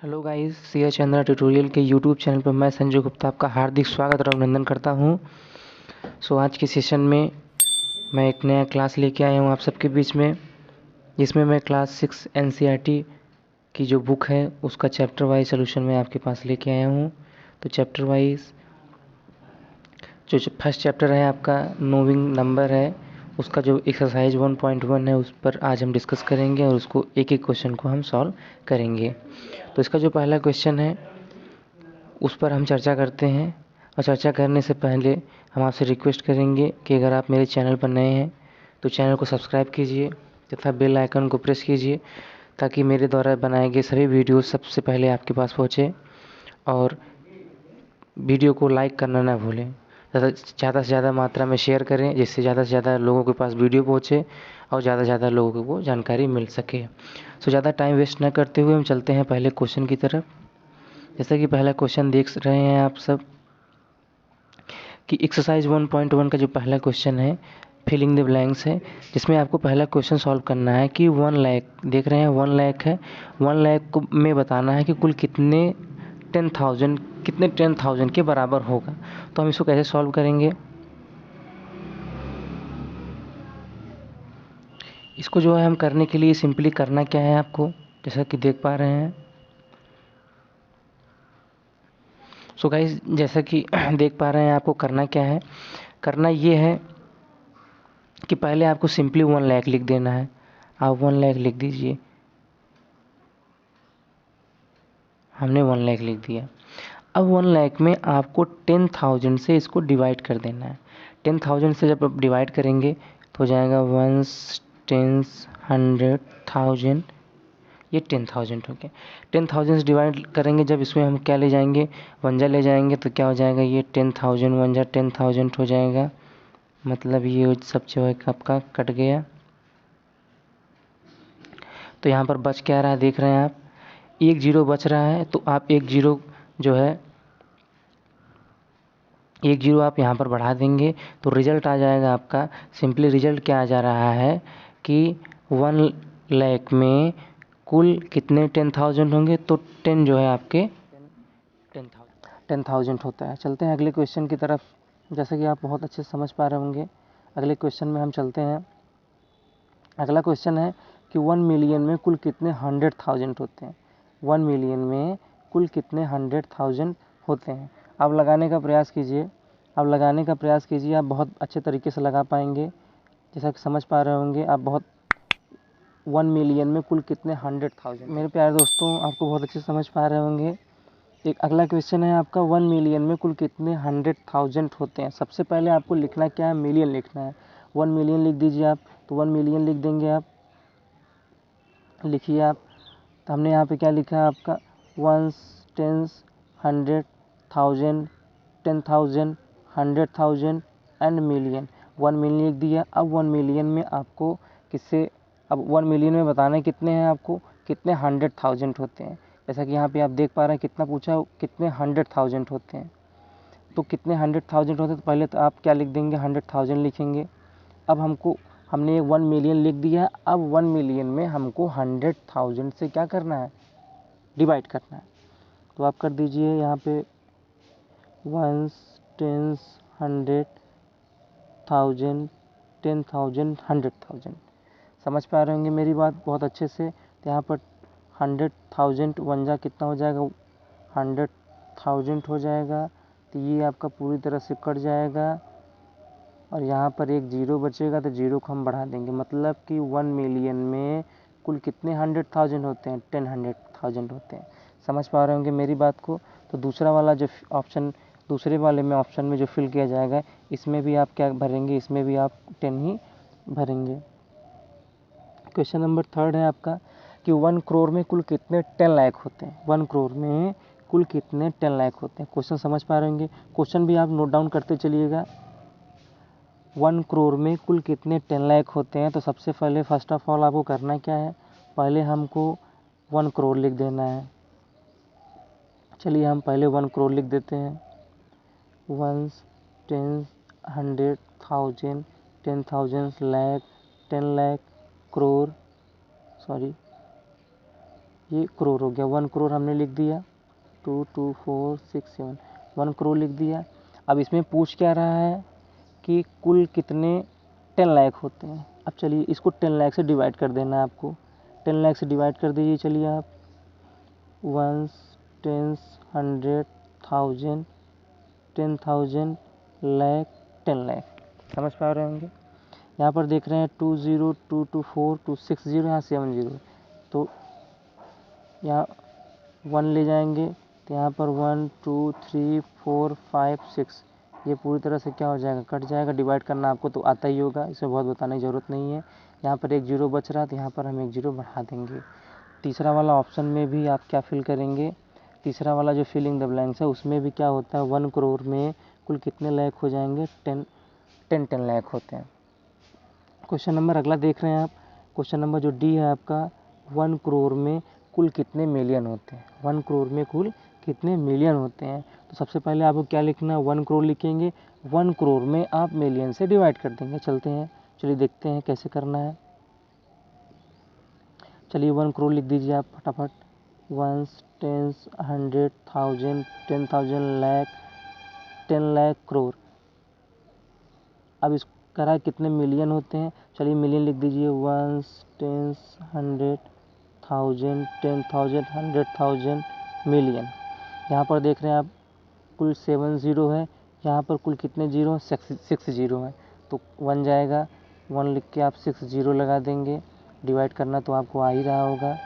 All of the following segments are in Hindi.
Hello guys, C H Chandra tutorial के यूट्यूब चैनल पर मैं संजय गुप्ता आपका हार्दिक स्वागत और अभिनंदन करता हूं। आज के सेशन में मैं एक नया क्लास लेके आया हूं आप सबके बीच में, जिसमें मैं क्लास 6 एनसीईआरटी की जो बुक है उसका चैप्टर वाइज सोल्यूशन मैं आपके पास लेके आया हूं। तो चैप्टर वाइज जो फर्स्ट चैप्टर है आपका नोइंग नंबर है, उसका जो एक्सरसाइज 1.1 है उस पर आज हम डिस्कस करेंगे और उसको एक एक क्वेश्चन को हम सॉल्व करेंगे। तो इसका जो पहला क्वेश्चन है उस पर हम चर्चा करते हैं। और चर्चा करने से पहले हम आपसे रिक्वेस्ट करेंगे कि अगर आप मेरे चैनल पर नए हैं तो चैनल को सब्सक्राइब कीजिए तथा बेल आइकन को प्रेस कीजिए ताकि मेरे द्वारा बनाए गए सभी वीडियो सबसे पहले आपके पास पहुँचे। और वीडियो को लाइक करना ना भूलें तथा ज़्यादा से ज़्यादा मात्रा में शेयर करें, जिससे ज़्यादा से ज़्यादा लोगों के पास वीडियो पहुँचे और ज़्यादा से ज़्यादा लोगों को जानकारी मिल सके। ज़्यादा टाइम वेस्ट न करते हुए हम चलते हैं पहले क्वेश्चन की तरफ। जैसा कि पहला क्वेश्चन देख रहे हैं आप सब कि एक्सरसाइज 1.1 का जो पहला क्वेश्चन है फिलिंग द ब्लैंक्स है, जिसमें आपको पहला क्वेश्चन सॉल्व करना है कि 1 लाख देख रहे हैं 1 लाख है, 1 लाख को में बताना है कि कुल कितने 10,000 के बराबर होगा। तो हम इसको कैसे सॉल्व करेंगे? इसको जो है हम करने के लिए सिंपली करना क्या है आपको, जैसा कि देख पा रहे हैं। गाइस, जैसा कि देख पा रहे हैं आपको करना क्या है, करना ये है कि पहले आपको सिंपली 1 लाख लिख देना है। आप 1 लाख लिख दीजिए। हमने 1 लाख लिख दिया। अब 1 लाख में आपको 10,000 से इसको डिवाइड कर देना है। 10,000 से जब आप डिवाइड करेंगे तो हो जाएगा 1 10 100,000, ये 10,000 हो गया। 10,000 से डिवाइड करेंगे जब, इसमें हम क्या ले जाएंगे, वंजा ले जाएंगे, तो क्या हो जाएगा, ये 10,000 वंजा 10,000 हो जाएगा। मतलब ये सब जो है आपका कट गया। तो यहाँ पर बच क्या रहा है देख रहे हैं आप, एक जीरो बच रहा है। तो आप एक जीरो जो है, एक जीरो आप यहाँ पर बढ़ा देंगे तो रिजल्ट आ जाएगा आपका। सिंपली रिजल्ट क्या आ जा रहा है कि 1 लाख में कुल कितने 10,000 होंगे, तो 10 जो है आपके 10,000 होता है। चलते हैं अगले क्वेश्चन की तरफ। जैसे कि आप बहुत अच्छे से समझ पा रहे होंगे, अगले क्वेश्चन में हम चलते हैं। अगला क्वेश्चन है कि 1 मिलियन में कुल कितने 100,000 होते हैं। 1 मिलियन में कुल कितने 100,000 होते हैं। आप लगाने का प्रयास कीजिए, आप लगाने का प्रयास कीजिए, आप बहुत अच्छे तरीके से लगा पाएंगे। जैसा कि समझ पा रहे होंगे आप, बहुत 1 मिलियन में कुल कितने 100,000। मेरे प्यारे दोस्तों, आपको बहुत अच्छे से समझ पा रहे होंगे। एक अगला क्वेश्चन है आपका, 1 मिलियन में कुल कितने 100,000 होते हैं। सबसे पहले आपको लिखना क्या है, मिलियन लिखना है। 1 मिलियन लिख दीजिए आप, तो 1 मिलियन लिख देंगे आप, लिखिए आप। तो हमने यहाँ पे क्या लिखा है आपका, 1 10 100,000 10,000 100,000 एंड मिलियन। 1 मिलियन लिख दिया। अब 1 मिलियन में आपको किससे, अब 1 मिलियन में बताना है कितने हैं आपको, कितने 100,000 होते हैं। जैसा कि यहाँ पे आप देख पा रहे हैं कितना पूछा, कितने 100,000 होते हैं। तो कितने 100,000 होते हैं, तो पहले तो आप क्या लिख देंगे, 100,000 लिखेंगे। अब हमने 1 मिलियन लिख दिया। अब 1 मिलियन में हमको 100,000 से क्या करना है, डिवाइड करना है। तो आप कर दीजिए यहाँ पे 1 10 100,000 10,000 100,000। समझ पा रहे होंगे मेरी बात बहुत अच्छे से। तो यहाँ पर 100,000 वंजा कितना हो जाएगा, 100,000 हो जाएगा। तो ये आपका पूरी तरह से कट जाएगा और यहाँ पर एक जीरो बचेगा, तो जीरो को हम बढ़ा देंगे। मतलब कि 1 मिलियन में कुल कितने 100,000 होते हैं, 10,000 होते हैं। समझ पा रहे होंगे मेरी बात को। तो दूसरा वाला जो ऑप्शन, दूसरे वाले में ऑप्शन में जो फिल किया जाएगा, इसमें भी आप क्या भरेंगे, इसमें भी आप 10 ही भरेंगे। क्वेश्चन नंबर 3 है आपका कि 1 करोड़ में कुल कितने 10 लाख होते हैं। 1 करोड़ में कुल कितने 10 लाख होते हैं। क्वेश्चन समझ पा रहे होंगे, क्वेश्चन भी आप नोट डाउन करते चलिएगा। 1 करोड़ में कुल कितने 10 लाख होते हैं। तो सबसे पहले फर्स्ट ऑफ ऑल आपको करना क्या है, पहले हमको 1 करोड़ लिख देना है। चलिए हम पहले 1 करोड़ लिख देते हैं। 1 10 100,000 10,000 लाख 10 लाख करोड़, सॉरी ये करोड़ हो गया, 1 करोड़ हमने लिख दिया, 2 2 4 6 7 1 करोड़ लिख दिया। अब इसमें पूछ क्या रहा है कि कुल कितने 10 लाख होते हैं। अब चलिए इसको 10 लाख से डिवाइड कर देना है आपको, 10 लाख से डिवाइड कर दीजिए। चलिए आप 1 10 100 1000 10,000 लाख 10 लाख, समझ पा रहे होंगे। यहाँ पर देख रहे हैं 2 0 2 2 4 2 6 0, यहाँ 7 0, तो यहाँ 1 ले जाएंगे तो यहाँ पर 1 2 3 4 5 6, ये पूरी तरह से क्या हो जाएगा, कट जाएगा। डिवाइड करना आपको तो आता ही होगा, इसे बहुत बताने की ज़रूरत नहीं है। यहाँ पर एक जीरो बच रहा है तो यहाँ पर हम एक जीरो बढ़ा देंगे। तीसरा वाला ऑप्शन में भी आप क्या फिल करेंगे, तीसरा वाला जो फिलिंग द ब्लैंक्स है उसमें भी क्या होता है, 1 करोड़ में कुल कितने लाख हो जाएंगे, 10 लाख होते हैं। क्वेश्चन नंबर अगला देख रहे हैं आप, क्वेश्चन नंबर जो डी है आपका, 1 करोड़ में कुल कितने मिलियन होते हैं, 1 करोड़ में कुल कितने मिलियन होते हैं। तो सबसे पहले आपको क्या लिखना है, 1 करोड़ लिखेंगे, 1 करोड़ में आप मिलियन से डिवाइड कर देंगे। चलते हैं, चलिए देखते हैं कैसे करना है। चलिए 1 करोड़ लिख दीजिए आप फटाफट, 1 10 100 1000 10,000 लाख 10 लाख करोड़। अब इस करा कितने मिलियन होते हैं, चलिए मिलियन लिख दीजिए, 1 10 100 1000 10,000 100,000 मिलियन। यहाँ पर देख रहे हैं आप कुल 7 जीरो है, यहाँ पर कुल कितने जीरो, 6 जीरो है, तो 1 जाएगा, 1 लिख के आप 6 जीरो लगा देंगे। डिवाइड करना तो आपको आ ही रहा होगा,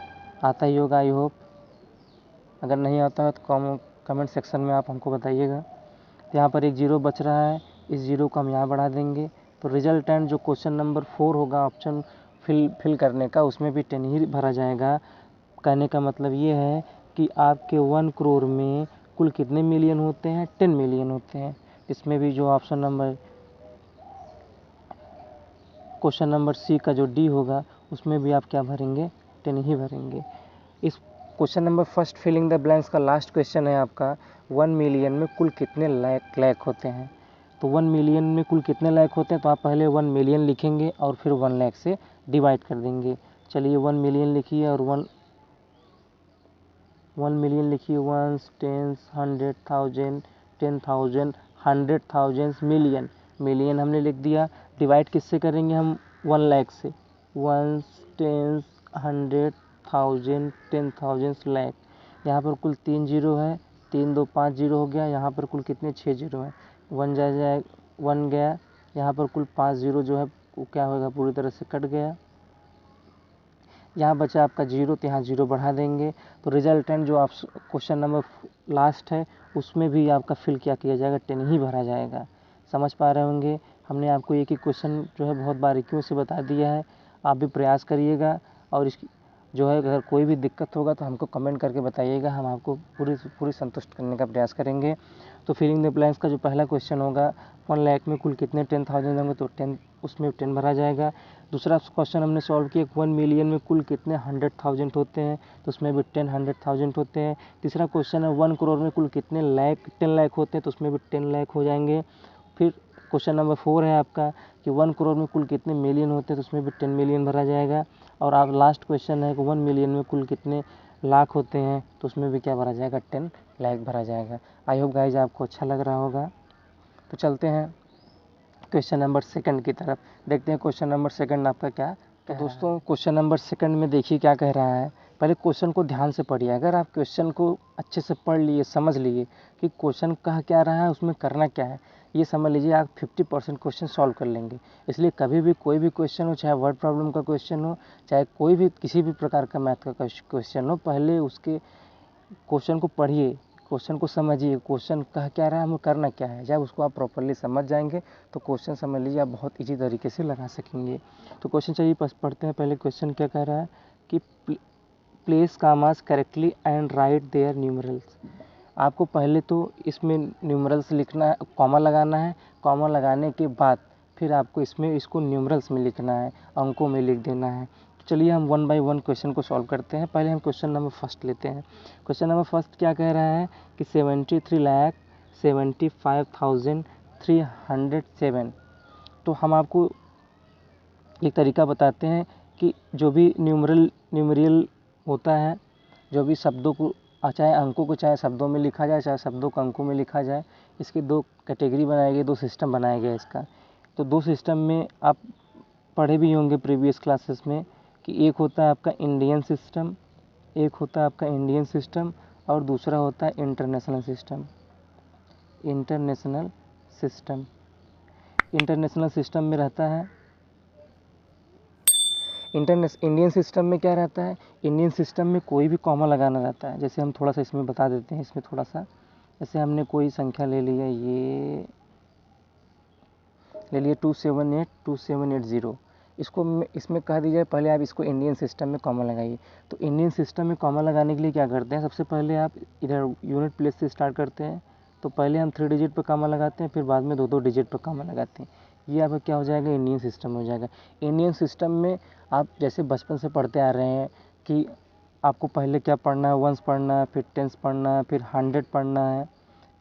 आता ही होगा आई होप। अगर नहीं आता है तो कमेंट सेक्शन में आप हमको बताइएगा। तो यहाँ पर एक जीरो बच रहा है, इस जीरो को हम यहाँ बढ़ा देंगे, तो रिजल्टेंट जो क्वेश्चन नंबर 4 होगा ऑप्शन फिल करने का, उसमें भी 10 ही भरा जाएगा। कहने का मतलब ये है कि आपके 1 करोड़ में कुल कितने मिलियन होते हैं, 10 मिलियन होते हैं। इसमें भी जो option number question number C का जो डी होगा उसमें भी आप क्या भरेंगे, 10 ही भरेंगे। इस question number first filling the blanks का लास्ट क्वेश्चन है आपका, 1 मिलियन में कुल कितने लाख होते हैं। तो 1 मिलियन में कुल कितने लाख होते हैं, तो आप पहले 1 मिलियन लिखेंगे और फिर 1 लाख से डिवाइड कर देंगे। चलिए 1 मिलियन लिखिए और 1 मिलियन लिखिए, 1 10 100 1000 10,000 100,000 मिलियन, मिलियन हमने लिख दिया। डिवाइड किससे करेंगे हम, 1 लाख से, 1 10 100 1000 10,000 लाख। यहाँ पर कुल 3 जीरो है, 3 2 5 जीरो हो गया, यहाँ पर कुल कितने 6 जीरो है, 1 जाए 1 गया, यहाँ पर कुल 5 जीरो जो है वो क्या होगा, पूरी तरह से कट गया। यहाँ बचा आपका जीरो, तो यहाँ जीरो बढ़ा देंगे। तो रिजल्टेंट जो आप क्वेश्चन नंबर लास्ट है उसमें भी आपका फिल क्या किया जाएगा, 10 ही भरा जाएगा। समझ पा रहे होंगे, हमने आपको एक ही क्वेश्चन जो है बहुत बारीकियों से बता दिया है, आप भी प्रयास करिएगा। और इसकी जो है अगर कोई भी दिक्कत होगा तो हमको कमेंट करके बताइएगा, हम आपको पूरी संतुष्ट करने का प्रयास करेंगे। तो फिलिंग द ब्लैंक्स का जो पहला क्वेश्चन होगा, 1 लाख में कुल कितने 10,000 होंगे, तो 10 उसमें 10 भरा जाएगा। दूसरा क्वेश्चन हमने सॉल्व किया, 1 मिलियन में कुल कितने 100,000 होते हैं, तो उसमें भी 10 100,000 होते हैं। तीसरा क्वेश्चन है 1 करोड़ में कुल कितने 10 लाख होते हैं, तो उसमें भी 10 लाख हो जाएंगे। फिर क्वेश्चन नंबर 4 है आपका कि 1 करोड़ में कुल कितने मिलियन होते हैं, तो उसमें भी 10 मिलियन भरा जाएगा। और आप लास्ट क्वेश्चन है कि 1 मिलियन में कुल कितने लाख होते हैं, तो उसमें भी क्या भरा जाएगा, 10 लाख भरा जाएगा। आई होप गाइज आपको अच्छा लग रहा होगा। तो चलते हैं क्वेश्चन नंबर सेकंड की तरफ, देखते हैं क्वेश्चन नंबर सेकंड आपका क्या। तो दोस्तों क्वेश्चन नंबर सेकंड में देखिए क्या कह रहा है। पहले क्वेश्चन को ध्यान से पढ़िए, अगर आप क्वेश्चन को अच्छे से पढ़ लिए, समझ लिए कि क्वेश्चन कह क्या रहा है, उसमें करना क्या है, ये समझ लीजिए आप 50% क्वेश्चन सॉल्व कर लेंगे। इसलिए कभी भी कोई भी क्वेश्चन हो, चाहे वर्ड प्रॉब्लम का क्वेश्चन हो, चाहे कोई भी किसी भी प्रकार का मैथ का क्वेश्चन हो, पहले उसके क्वेश्चन को पढ़िए, क्वेश्चन को समझिए, क्वेश्चन कह क्या रहा है, हमें करना क्या है। जब उसको आप प्रॉपर्ली समझ जाएंगे तो क्वेश्चन समझ लीजिए आप बहुत इजी तरीके से लगा सकेंगे। तो क्वेश्चन चलिए पढ़ते हैं। पहले क्वेश्चन क्या कह रहा है कि place commas correctly and write their numerals. आपको पहले तो इसमें न्यूमरल्स लिखना है, कॉमा लगाना है, कॉमा लगाने के बाद फिर आपको इसको न्यूमरल्स में लिखना है, अंकों में लिख देना है। चलिए हम 1 बाय 1 क्वेश्चन को सॉल्व करते हैं। पहले हम क्वेश्चन नंबर फर्स्ट लेते हैं। क्वेश्चन नंबर फर्स्ट क्या कह रहा है कि 73,75,307। तो हम आपको एक तरीका बताते हैं कि जो भी न्यूमरियल होता है जो भी शब्दों को चाहे अंकों को चाहे शब्दों में लिखा जाए, चाहे शब्दों को अंकों में लिखा जाए, इसकी दो कैटेगरी बनाई गई, दो सिस्टम बनाया गया इसका। तो दो सिस्टम में आप पढ़े भी होंगे प्रीवियस क्लासेस में कि एक होता है आपका इंडियन सिस्टम, एक होता है आपका इंडियन सिस्टम और दूसरा होता है international system. International system, international system में रहता है इंडियन सिस्टम में क्या रहता है, इंडियन सिस्टम में कोई भी कॉमा लगाना रहता है। जैसे हम थोड़ा सा इसमें बता देते हैं, इसमें थोड़ा सा, जैसे हमने कोई संख्या ले लिया, ये ले लिए 2780, इसको इसमें कह दीजिए पहले आप इसको इंडियन सिस्टम में कॉमा लगाइए। तो इंडियन सिस्टम में कॉमा लगाने के लिए क्या करते हैं, सबसे पहले आप इधर यूनिट प्लेस से स्टार्ट करते हैं। तो पहले हम 3 डिजिट पर कॉमा लगाते हैं, फिर बाद में 2-2 डिजिट पर कॉमा लगाते हैं। ये आपका क्या हो जाएगा, इंडियन सिस्टम हो जाएगा। इंडियन सिस्टम में आप जैसे बचपन से पढ़ते आ रहे हैं कि आपको पहले क्या पढ़ना है, वंस पढ़ना है, फिर टेंस पढ़ना है, फिर 100 पढ़ना है,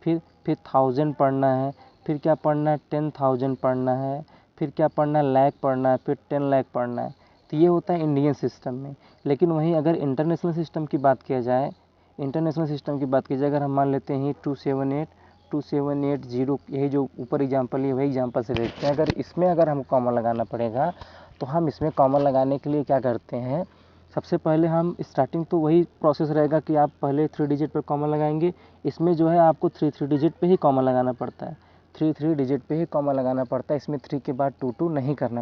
फिर 1000 पढ़ना है, फिर क्या पढ़ना है, 10,000 पढ़ना है, फिर क्या पढ़ना है, लाख पढ़ना है, फिर 10 लाख पढ़ना है। तो ये होता है इंडियन सिस्टम में। लेकिन वहीं अगर इंटरनेशनल सिस्टम की बात किया जाए, इंटरनेशनल सिस्टम की बात की जाए, अगर हम मान लेते हैं 2780, यही जो ऊपर एग्जाम्पल है वही एग्जाम्पल से देखते हैं। अगर इसमें अगर हमको कॉमा लगाना पड़ेगा तो हम इसमें कॉमा लगाने के लिए क्या करते हैं, सबसे पहले हम स्टार्टिंग तो वही प्रोसेस रहेगा कि आप पहले 3 डिजिट पर कॉमा लगाएंगे। इसमें जो है आपको 3 डिजिट पे ही कॉमा लगाना पड़ता है, 3 डिजिट पे ही कॉमा लगाना पड़ता है। इसमें 3 के बाद 2 नहीं करना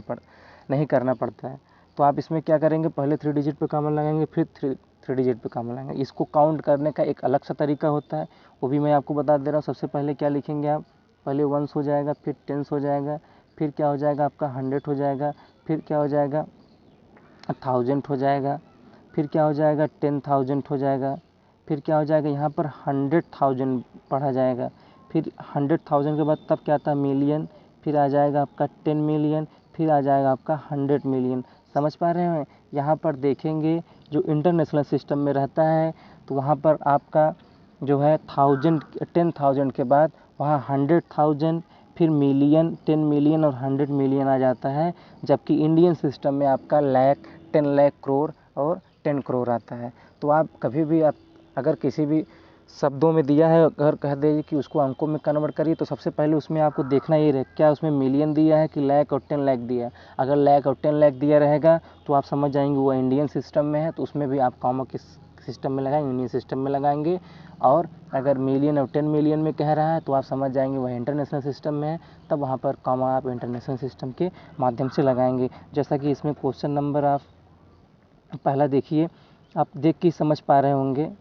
पड़ता है। तो आप इसमें क्या करेंगे, पहले 3 डिजिट पे कॉमा लगाएंगे, फिर 3 डिजिट पे कॉमा लगाएंगे। इसको काउंट करने का एक अलग सा तरीका होता है, वो भी मैं आपको बता दे रहा हूँ। सबसे पहले क्या लिखेंगे आप, पहले वंस हो जाएगा, फिर टेंस हो जाएगा, फिर क्या हो जाएगा आपका 100 हो जाएगा, फिर क्या हो जाएगा 1000 हो जाएगा, फिर क्या हो जाएगा 10,000 हो जाएगा, फिर क्या हो जाएगा यहाँ पर 100,000 पढ़ा जाएगा, फिर 100,000 के बाद तब क्या आता है मिलियन, फिर आ जाएगा आपका 10 मिलियन, फिर आ जाएगा आपका 100 मिलियन। समझ पा रहे हैं। यहाँ पर देखेंगे जो इंटरनेशनल सिस्टम में रहता है तो वहाँ पर आपका जो है 10,000 के बाद वहाँ 100,000, फिर मिलियन, 10 मिलियन और 100 मिलियन आ जाता है। जबकि इंडियन सिस्टम में आपका लाख, 10 लाख करोड़ और 10 करोड़ आता है। तो आप कभी भी आप अगर किसी भी शब्दों में दिया है, अगर कह दीजिए कि उसको अंकों में कन्वर्ट करिए, तो सबसे पहले उसमें आपको देखना ये रहे क्या उसमें मिलियन दिया है कि लाख और 10 लाख दिया है। अगर लाख और 10 लाख दिया रहेगा तो आप समझ जाएंगे वो इंडियन सिस्टम में है, तो उसमें भी आप कॉमा किस सिस्टम में लगाएंगे, इंडियन सिस्टम में लगाएंगे। और अगर मिलियन और 10 मिलियन में कह रहा है तो आप समझ जाएंगे वह इंटरनेशनल सिस्टम में है, तब वहाँ पर कॉमा आप इंटरनेशनल सिस्टम के माध्यम से लगाएंगे। जैसा कि इसमें क्वेश्चन नंबर आप पहला देखिए, आप देख के समझ पा रहे होंगे।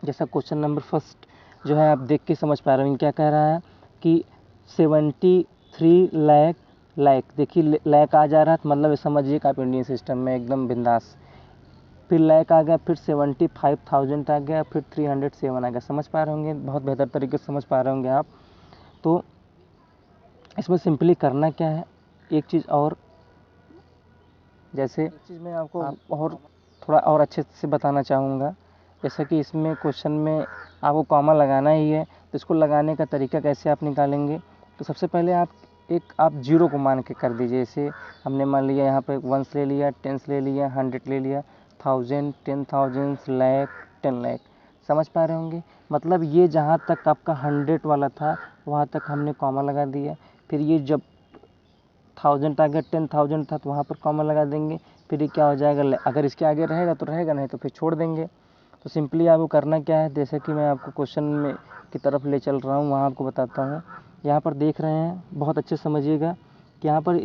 जैसा क्वेश्चन नंबर फर्स्ट जो है आप देख के समझ पा रहे होंगे क्या कह रहा है कि 73 लाख, देखिए लाख आ जा रहा है तो मतलब समझिए कि आप इंडियन सिस्टम में एकदम बिंदास। फिर लाख आ गया, फिर 75,000 आ गया, फिर 307 आ गया। समझ पा रहे होंगे, बहुत बेहतर तरीके से समझ पा रहे होंगे आप। तो इसमें सिंपली करना क्या है, एक चीज़ और, जैसे चीज़ मैं आपको और थोड़ा और अच्छे से बताना चाहूँगा। जैसा कि इसमें क्वेश्चन में आपको कॉमा लगाना ही है, तो इसको लगाने का तरीका कैसे आप निकालेंगे। तो सबसे पहले आप जीरो को मान के कर दीजिए। जैसे हमने मान लिया यहाँ पे वंस ले लिया, टेंस ले लिया, 100 ले लिया, 1000, 10,000, लाख, 10 लाख। समझ पा रहे होंगे। मतलब ये जहाँ तक आपका 100 वाला था वहाँ तक हमने कॉमा लगा दिया। फिर ये जब 1000 आ गया, 10,000 था तो वहाँ पर कॉमा लगा देंगे। फिर ये क्या हो जाएगा, अगर इसके आगे रहेगा तो रहेगा, नहीं तो फिर छोड़ देंगे। तो सिंपली आपको करना क्या है, जैसे कि मैं आपको क्वेश्चन में की तरफ ले चल रहा हूँ, वहाँ आपको बताता हूँ। यहाँ पर देख रहे हैं, बहुत अच्छे समझिएगा कि यहाँ पर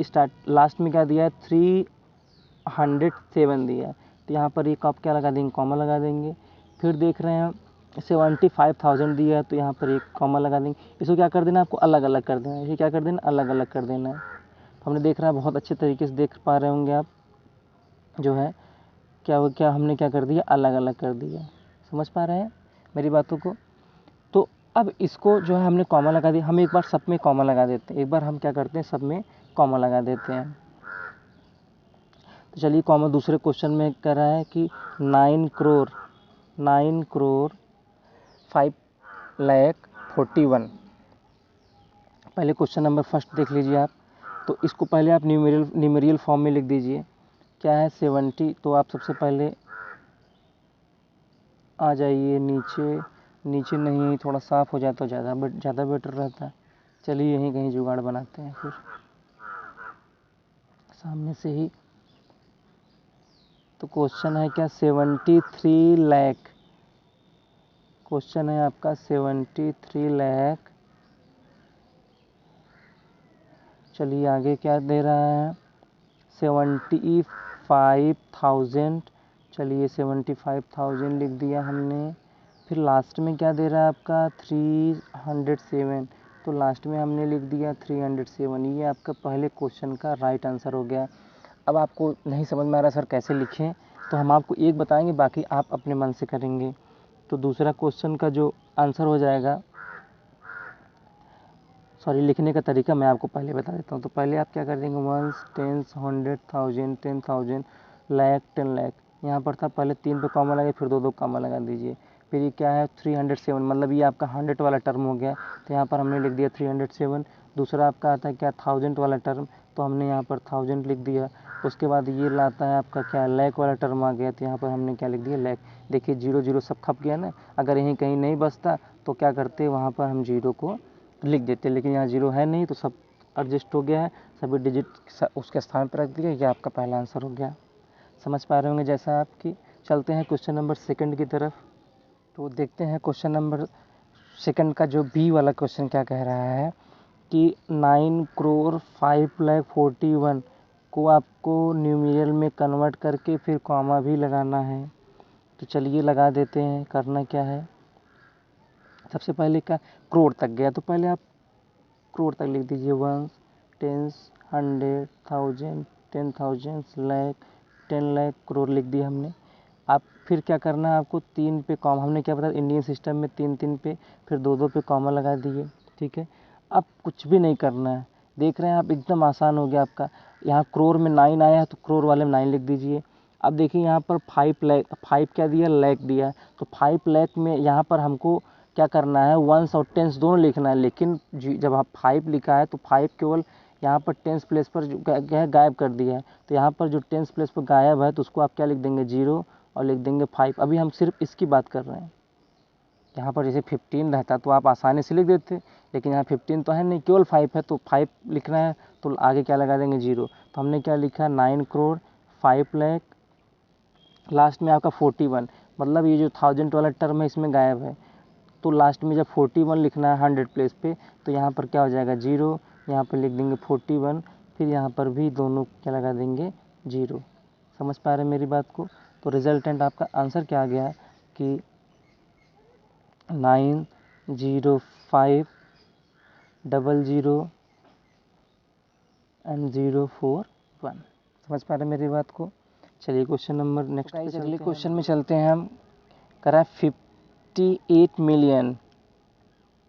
लास्ट में क्या दिया है, 307 दिया है। तो यहाँ पर एक आप क्या लगा देंगे, कॉमा लगा देंगे। फिर देख रहे हैं 75,000 दिया है, तो यहाँ पर एक कॉमा लगा देंगे। इसको क्या कर देना, आपको अलग अलग कर देना है। ये क्या कर देना, अलग अलग कर देना है। तो हमने देख रहा है, बहुत अच्छे तरीके से देख पा रहे होंगे आप, जो है क्या हमने क्या कर दिया, अलग अलग कर दिया। समझ पा रहे हैं मेरी बातों को। तो अब इसको जो है हमने कॉमा लगा दिया, हम एक बार सब में कॉमा लगा देते हैं। एक बार हम क्या करते हैं, सब में कॉमा लगा देते हैं। तो चलिए कॉमा दूसरे क्वेश्चन में कह रहा है कि 9 करोड़ 5,41। पहले क्वेश्चन नंबर फर्स्ट देख लीजिए आप। तो इसको पहले आप न्यूमेरियल फॉर्म में लिख दीजिए। क्या है 70, तो आप सबसे पहले आ जाइए नीचे, नीचे नहीं, थोड़ा साफ हो जाए तो ज़्यादा बेटर रहता है। चलिए यहीं कहीं जुगाड़ बनाते हैं फिर सामने से ही। तो क्वेश्चन है क्या 73 लाख, क्वेश्चन है आपका 73 लाख। चलिए आगे क्या दे रहा है 75,000। चलिए 75,000 लिख दिया हमने। फिर लास्ट में क्या दे रहा है आपका 307, तो लास्ट में हमने लिख दिया 307। ये आपका पहले क्वेश्चन का राइट आंसर हो गया। अब आपको नहीं समझ में आ रहा सर कैसे लिखें, तो हम आपको एक बताएंगे, बाकी आप अपने मन से करेंगे। तो दूसरा क्वेश्चन का जो आंसर हो जाएगा, सॉरी लिखने का तरीका मैं आपको पहले बता देता हूँ। तो पहले आप क्या कर देंगे 1 10 100,000 10,000 लाख 10 लाख, यहाँ पर था पहले 3 पे कॉमा लगा, फिर 2 कॉमा लगा दीजिए। फिर ये क्या है 307, मतलब ये आपका 100 वाला टर्म हो गया, तो यहाँ पर हमने लिख दिया 307। दूसरा आपका आता है क्या 1000 वाला टर्म, तो हमने यहाँ पर 1000 लिख दिया। उसके बाद ये लाता है आपका क्या लाख वाला टर्म आ गया, तो यहाँ पर हमने क्या लिख दिया लाख। देखिए 0 0 सब खप गया ना, अगर यहीं कहीं नहीं बचता तो क्या करते वहाँ पर हम 0 को लिख देते, लेकिन यहाँ 0 है नहीं तो सब एडजस्ट हो गया है, सभी डिजिट उसके स्थान पर रख दिया। ये आपका पहला आंसर हो गया। समझ पा रहे होंगे जैसा आपकी। चलते हैं क्वेश्चन नंबर सेकंड की तरफ। तो देखते हैं क्वेश्चन नंबर सेकंड का जो बी वाला क्वेश्चन क्या कह रहा है कि 9,05,41,00,000 को आपको न्यूमेरिकल में कन्वर्ट करके फिर कॉमा भी लगाना है। तो चलिए लगा देते हैं। करना क्या है, सबसे पहले क्या करोड़ तक गया, तो पहले आप करोड़ तक लिख दीजिए 1 10 100 1000 10,000 लाख 10 लाख करोड़ लिख दिया हमने। आप फिर क्या करना है आपको 3 पे कॉमा, हमने क्या बताया इंडियन सिस्टम में 3 3 पे फिर 2 2 पे कॉमा लगा दिए। ठीक है, अब कुछ भी नहीं करना है, देख रहे हैं आप एकदम आसान हो गया आपका। यहाँ करोड़ में 9 आया है तो करोड़ वाले में 9 लिख दीजिए। अब देखिए यहाँ पर 5 लाख, 5 क्या दिया लाख दिया है, तो 5 लाख में यहाँ पर हमको क्या करना है वंस और टेंस दोनों लिखना है, लेकिन जब आप 5 लिखा है तो 5 केवल यहाँ पर टेंस प्लेस पर गायब कर दिया है, तो यहाँ पर जो टेंस प्लेस पर गायब है तो उसको आप क्या लिख देंगे 0 और लिख देंगे 5। अभी हम सिर्फ इसकी बात कर रहे हैं। यहाँ पर जैसे 15 रहता तो आप आसानी से लिख देते, लेकिन यहाँ 15 तो है नहीं, केवल 5 है, तो 5 लिखना है तो आगे क्या लगा देंगे 0। तो हमने क्या लिखा 9 करोड़ 5 लाख, लास्ट में आपका 41, मतलब ये जो 1000 वाला टर्म है इसमें गायब है, तो लास्ट में जब 41 लिखना है 100 प्लेस पे, तो यहाँ पर क्या हो जाएगा 0, यहाँ पर लिख देंगे 41, फिर यहाँ पर भी दोनों क्या लगा देंगे 0। समझ पा रहे हैं मेरी बात को। तो रिजल्टेंट आपका आंसर क्या आ गया कि 90500 एंड 041। समझ पा रहे हैं मेरी बात को। चलिए क्वेश्चन नंबर नेक्स्ट, चलिए क्वेश्चन में चलते हैं हम। करा 58 मिलियन,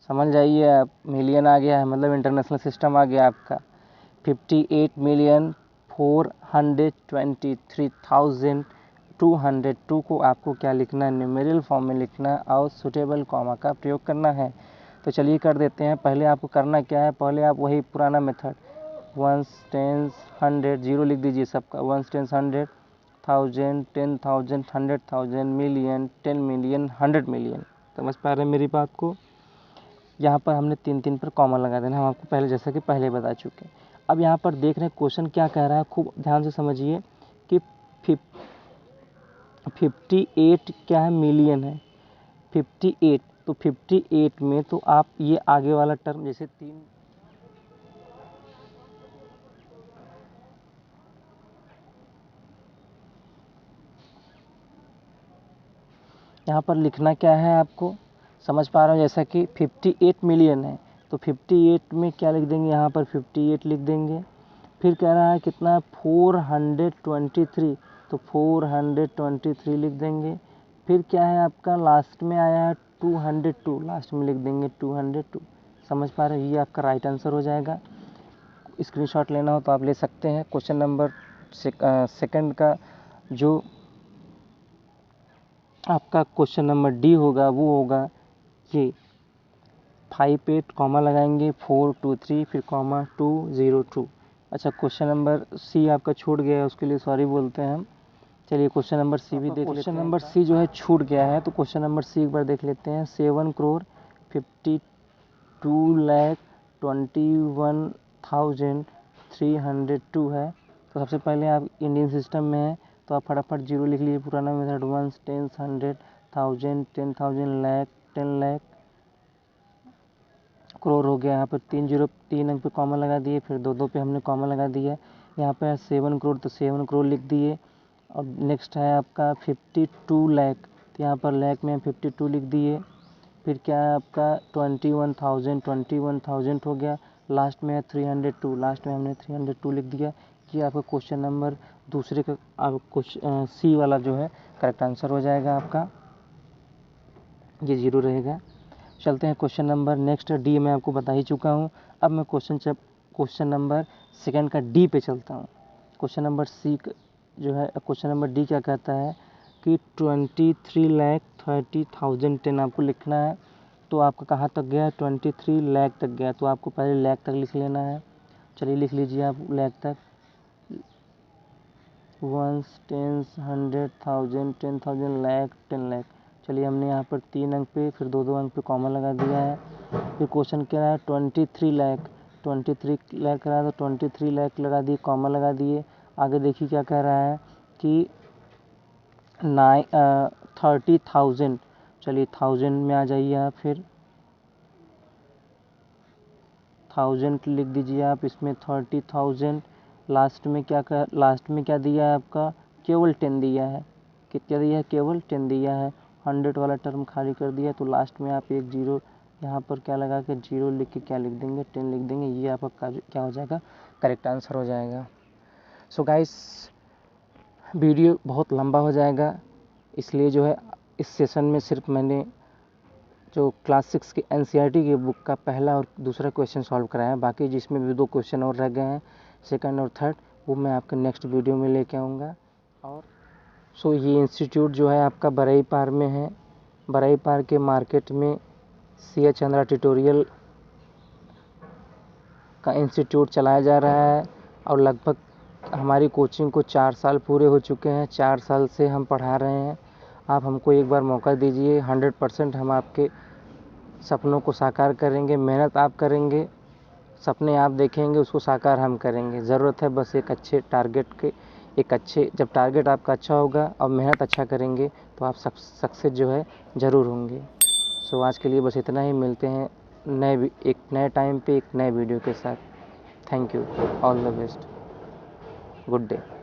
समझ जाइए आप, मिलियन आ गया है मतलब इंटरनेशनल सिस्टम आ गया आपका। 58,423,202 को आपको क्या लिखना है न्यूमेरिकल फॉर्म में लिखना है और सुटेबल कॉमा का प्रयोग करना है। तो चलिए कर देते हैं। पहले आपको करना क्या है, पहले आप वही पुराना मेथड 1 10 100 0 लिख दीजिए सबका, 1 10 100 1000 10,000 100,000 मिलियन 10 मिलियन 100 मिलियन। समझ पा रहे हैं मेरी बात को। यहाँ पर हमने 3 3 पर कॉमा लगा देना, हम आपको पहले जैसा कि पहले बता चुके हैं। अब यहाँ पर देख रहे हैं क्वेश्चन क्या कह रहा है, खूब ध्यान से समझिए कि 58 क्या है मिलियन है 58, तो 58 में तो आप ये आगे वाला टर्म जैसे 3 यहाँ पर लिखना क्या है आपको, समझ पा रहा हूँ। जैसा कि 58 मिलियन है तो 58 में क्या लिख देंगे, यहाँ पर 58 लिख देंगे। फिर कह रहा है कितना 423, तो 423 लिख देंगे। फिर क्या है आपका लास्ट में आया है 202, लास्ट में लिख देंगे 202। समझ पा रहे हैं, ये आपका राइट आंसर हो जाएगा। स्क्रीनशॉट लेना हो तो आप ले सकते हैं। क्वेश्चन नंबर सेकंड का जो आपका क्वेश्चन नंबर डी होगा वो होगा ये 58 कॉमा लगाएंगे 423 फिर कॉमा 202। अच्छा क्वेश्चन नंबर सी आपका छूट गया है, उसके लिए सॉरी बोलते हैं हम। चलिए क्वेश्चन नंबर सी भी देख लेते हैं। क्वेश्चन नंबर सी जो है छूट गया है, तो क्वेश्चन नंबर सी एक बार देख लेते हैं। 7,52,21,302 है। तो सबसे पहले आप इंडियन सिस्टम में है तो आप फटाफट जीरो लिख लीजिए। पुराना मेथड 1, 10, 100, 1000, 10,000, लाख, 10 लाख, करोड़ हो गया। यहाँ पर 3 जीरो 3 अंक पे कॉमा लगा दिए, फिर 2 पे हमने कॉमा लगा दिया। यहाँ पे 7 करोड़ तो 7 करोड़ लिख दिए। और नेक्स्ट है आपका 52 लाख, तो यहाँ पर लाख में 52 लिख दिए। फिर क्या है आपका 21,000 हो गया। लास्ट में है 302, लास्ट में हमने 302 लिख दिया। ये आपका क्वेश्चन नंबर दूसरे का कुछ सी वाला जो है करेक्ट आंसर हो जाएगा आपका, ये जीरो रहेगा। चलते हैं क्वेश्चन नंबर नेक्स्ट डी, मैं आपको बता ही चुका हूँ। अब मैं क्वेश्चन नंबर सेकंड का डी पे चलता हूँ। क्वेश्चन नंबर सी जो है, क्वेश्चन नंबर डी क्या कहता है कि 23,30,10 आपको लिखना है। तो आपका कहाँ तक गया? 23 लाख तक गया, तो आपको पहले लाख तक लिख लेना है। चलिए लिख लीजिए आप लाख तक। 1, 10, 100, 1000, 10,000, लाख, 10 लाख। चलिए हमने यहाँ पर 3 अंक पे फिर 2 अंक पे कॉमा लगा दिया है। फिर क्वेश्चन क्या है 23 लाख, 23 लाख करा तो 23 लाख लगा दिए, कॉमा लगा दिए। आगे देखिए क्या कह रहा है कि 30,000। चलिए 1000 में आ जाइए आप, फिर 1000 लिख दीजिए आप इसमें। 30,000 लास्ट में क्या दिया है आपका? केवल 10 दिया है। कितना दिया है? केवल 10 दिया है। 100 वाला टर्म खाली कर दिया, तो लास्ट में आप एक जीरो यहाँ पर क्या लगा के जीरो लिख के क्या लिख देंगे? 10 लिख देंगे। ये आपका क्या हो जाएगा? करेक्ट आंसर हो जाएगा। सो गाइस, वीडियो बहुत लंबा हो जाएगा, इसलिए जो है इस सेशन में सिर्फ मैंने जो क्लास 6 की NCERT की बुक का पहला और दूसरा क्वेश्चन सॉल्व कराया है। बाकी जिसमें भी 2 क्वेश्चन और रह गए हैं, सेकंड और थर्ड, वो मैं आपके नेक्स्ट वीडियो में लेके आऊँगा। और सो ये इंस्टीट्यूट जो है आपका बरई पार में है। बरई पार के मार्केट में CH चंद्रा ट्यूटोरियल का इंस्टीट्यूट चलाया जा रहा है। और लगभग हमारी कोचिंग को 4 साल पूरे हो चुके हैं। 4 साल से हम पढ़ा रहे हैं। आप हमको एक बार मौका दीजिए, 100% हम आपके सपनों को साकार करेंगे। मेहनत आप करेंगे, सपने आप देखेंगे, उसको साकार हम करेंगे। ज़रूरत है बस एक अच्छे टारगेट के, जब टारगेट आपका अच्छा होगा और मेहनत अच्छा करेंगे तो आप सक्सेस जो है ज़रूर होंगे। सो आज के लिए बस इतना ही। मिलते हैं एक नए टाइम पे एक नए वीडियो के साथ। Thank you, all the best, good day.